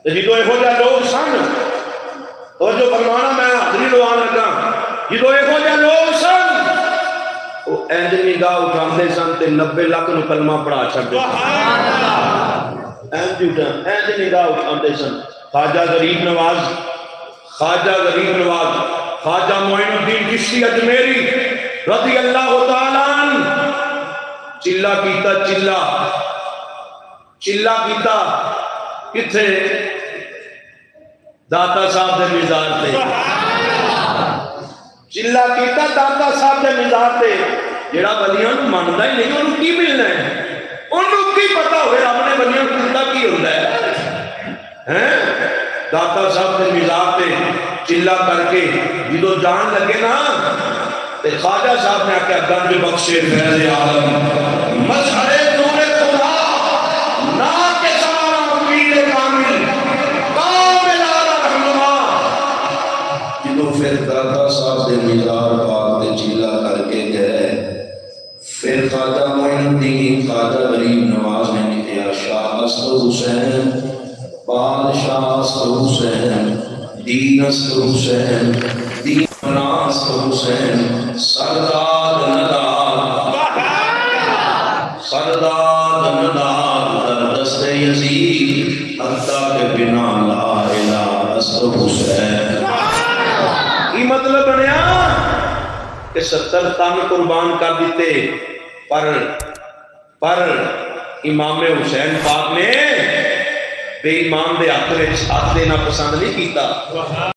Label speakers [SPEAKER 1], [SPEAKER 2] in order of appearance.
[SPEAKER 1] جدو یہو جہ لوگ سن اور جو فرمانا میں حاضری لوان لگا جدو یہو جہ لوگ سن وہ اینج نگاہ اٹھاندے سن تے 90 لاکھ نو کلمہ پڑھا چھڈے اینج نگاہ اٹھاندے سن خواجہ غریب نواز خواجہ معین الدین چشتی اجمیری رضی اللہ تعالیٰ عنہ چلا کیتا کتھے داتا صاحب دے مزار تے چلا کیتا داتا صاحب دے مزار تے جڑا ولیاں نو مندا ہی نہیں انہوں کی ملنا ہے انہوں کی پتا ہوئے رب نے ولیاں کو دتا کی ہوندا ہے داتا صاحب دے مزار تے چلا کر کے جدو جان لگے نا تے خواجہ صاحب نے آکھیا گنج بخشے فیض عالم مظہر نور خدا نا کے سارا پیر کامل کامل آلہ رحمہ جدو پھر داتا صاحب دے مزار پاک دے چلا کر کے گئے پھر خواجہ معین الدین خواجہ غریب نواز نے لکھیا شاہ اسد حسین بادشاہ اسد حسین دین اسد حسین دین مناس حسین سرداد نداد در دست یزید حتیٰ کے بنا لا الہ اسد حسین یہ مطلب بنیا کہ 70 تن قربان کر دیتے پر امام حسین پاک نے بے ایمان دے ہاتھ دینا پسند نہیں کیتا